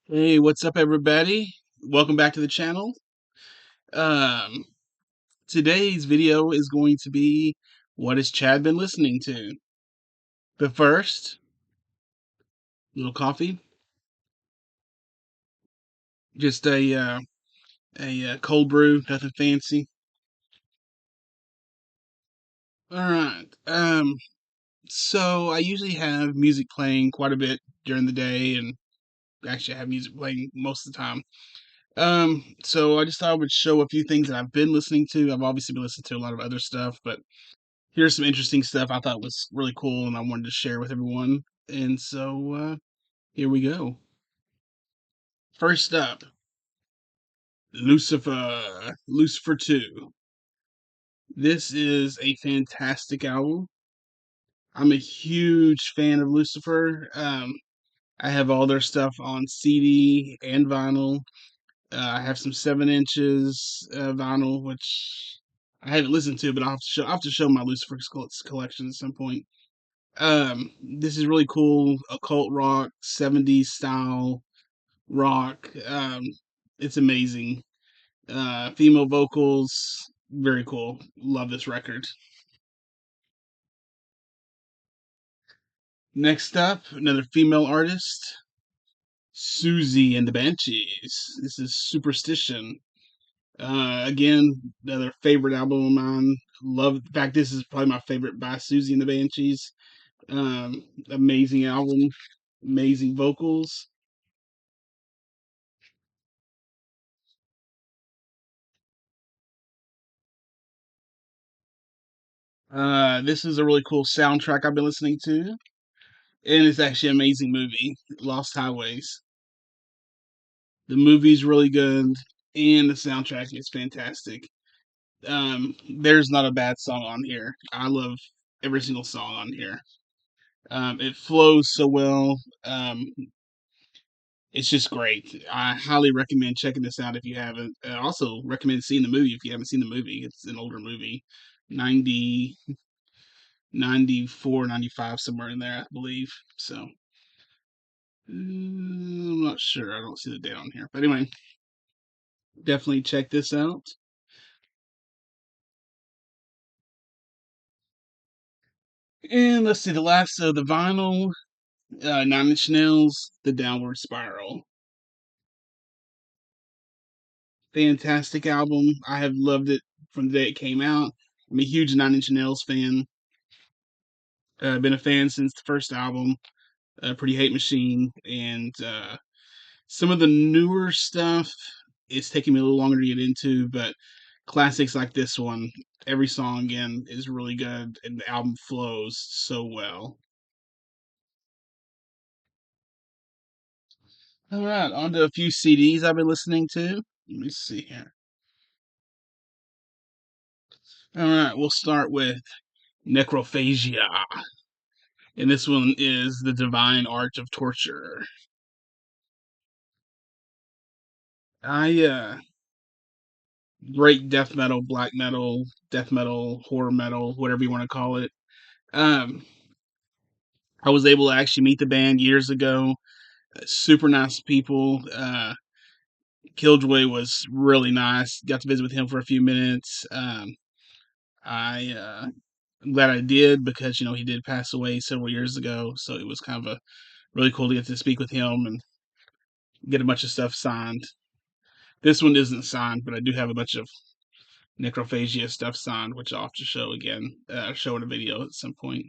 Hey, what's up, everybody? Welcome back to the channel. Um, Today's video is going to be what has Chad been listening to? But first, little coffee, just a cold brew, nothing fancy. All right. So I usually have music playing quite a bit during the day, and actually I have music playing most of the time. So I just thought I would show a few things that I've been listening to. I've obviously been listening to a lot of other stuff, but here's some interesting stuff I thought was really cool and I wanted to share with everyone. And so here we go. First up, Lucifer 2. This is a fantastic album. I'm a huge fan of Lucifer. I have all their stuff on CD and vinyl. I have some 7 inches vinyl, which I haven't listened to, but I'll have to show my Lucifer collection at some point. This is really cool, occult rock, 70s style rock. It's amazing. Female vocals, very cool. Love this record. Next up, another female artist, Susie and the Banshees. This is Superstition. Again, another favorite album of mine. Love. In fact, this is probably my favorite by Susie and the Banshees. Amazing album, amazing vocals. This is a really cool soundtrack I've been listening to, and it's actually an amazing movie, Lost Highways. The movie's really good, and the soundtrack is fantastic. There's not a bad song on here. I love every single song on here. It flows so well. It's just great. I highly recommend checking this out if you haven't. I also recommend seeing the movie if you haven't seen the movie. It's an older movie, 90, 94, 95, somewhere in there, I believe. So I'm not sure. I don't see the date on here. But anyway, definitely check this out. And let's see the last of the vinyl, Nine Inch Nails, The Downward Spiral. Fantastic album. I have loved it from the day it came out. I'm a huge Nine Inch Nails fan. Been a fan since the first album, Pretty Hate Machine, and some of the newer stuff is taking me a little longer to get into, but classics like this one, every song again is really good, and the album flows so well. All right, on to a few CDs I've been listening to. Let me see here. All right, we'll start with Necrophagia, and this one is The Divine Art of Torture. I Great death metal, horror metal, whatever you want to call it. Um, I was able to actually meet the band years ago. Super nice people. Killjoy was really nice. Got to visit with him for a few minutes. I'm glad I did because he did pass away several years ago, so it was kind of a really cool to get to speak with him and get a bunch of stuff signed. This one isn't signed, but I do have a bunch of Necrophagia stuff signed, which I'll have to show again, show in a video at some point.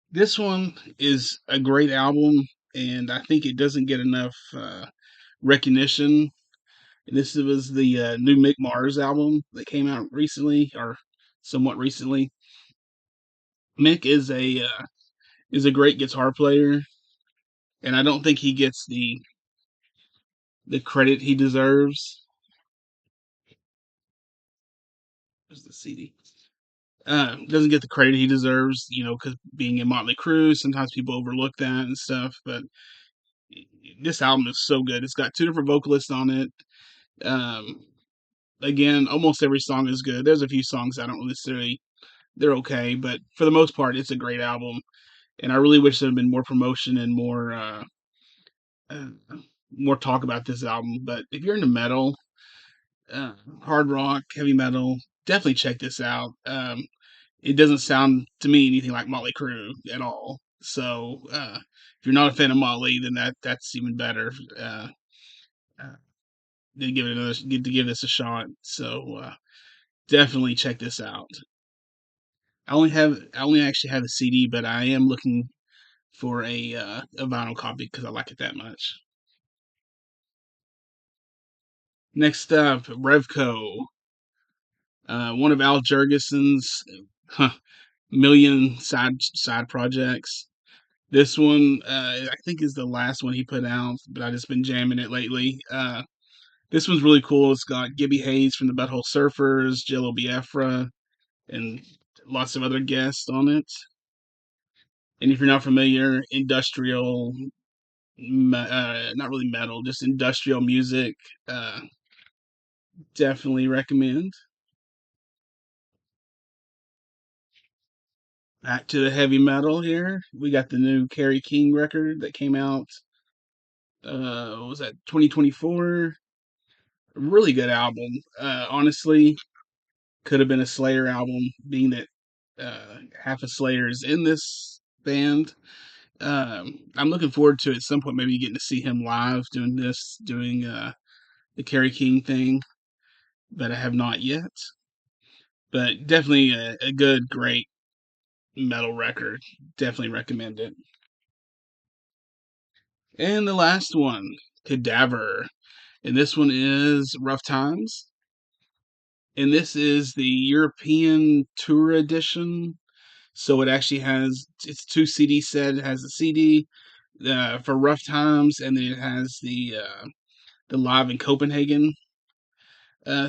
This one is a great album, and I think it doesn't get enough recognition. This was the new Mick Mars album that came out recently, or somewhat recently. Mick is a great guitar player, and I don't think he gets the credit he deserves. There's the CD. Doesn't get the credit he deserves, because being in Motley Crue, sometimes people overlook that and stuff. But this album is so good. It's got two different vocalists on it. Um, Again, almost every song is good. There's a few songs I don't necessarily they're okay, but for the most part, it's a great album. and I really wish there had been more promotion and uh, more talk about this album. But if you're into metal, uh, hard rock, heavy metal, definitely check this out. It doesn't sound to me anything like Motley Crue at all. So if you're not a fan of Motley, then that's even better. Uh, to give it another, to give this a shot. So definitely check this out. I only actually have a CD, but I am looking for a vinyl copy because I like it that much. Next up, Revco, one of Al Jurgensen's million side projects. This one, I think, is the last one he put out, but I just been jamming it lately. This one's really cool. It's got Gibby Hayes from the Butthole Surfers, Jello Biafra, and lots of other guests on it. And if you're not familiar, industrial, not really metal, just industrial music, uh, definitely recommend. Back to the heavy metal here. We got the new Kerry King record that came out. What was that, 2024? Really good album. Honestly, could have been a Slayer album, being that half of Slayer is in this band. I'm looking forward to at some point maybe getting to see him live doing the Kerry King thing, but I have not yet. But definitely a good, great metal record. Definitely recommend it. And the last one, Cadaver. And this one is Rough Times. And this is the European Tour Edition. So it actually has, it's 2 CD set. It has a CD for Rough Times, and then it has the Live in Copenhagen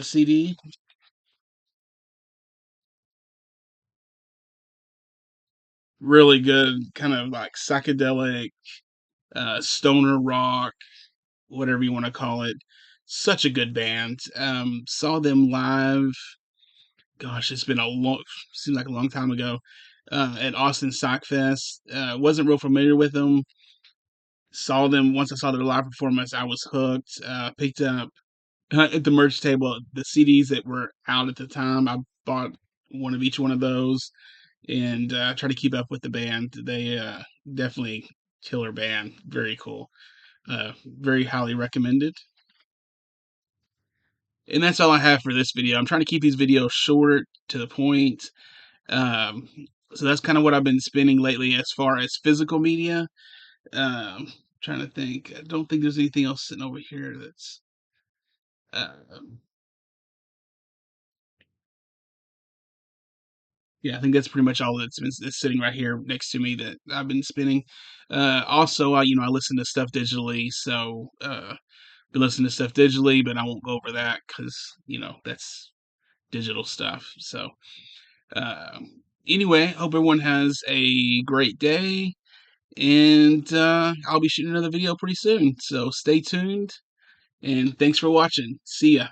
CD. Really good, kind of like psychedelic, stoner rock, whatever you want to call it. Such a good band. Saw them live. Gosh, it's been a long, seems like a long time ago. At Austin Sock Fest. Wasn't real familiar with them. Saw them once I saw their live performance. I was hooked. Picked up at the merch table the CDs that were out at the time. I bought one of each one of those and try to keep up with the band. They definitely killer band. Very cool. Very highly recommended. And that's all I have for this video. I'm trying to keep these videos short, to the point. Um, so that's kind of what I've been spending lately as far as physical media. Trying to think. I don't think there's anything else sitting over here that's. Um, yeah, I think that's pretty much all that's sitting right here next to me that I've been spinning. Also, I listen to stuff digitally, so been listening to stuff digitally, but I won't go over that because that's digital stuff. So uh, anyway, hope everyone has a great day, and I'll be shooting another video pretty soon. So stay tuned, and thanks for watching. See ya.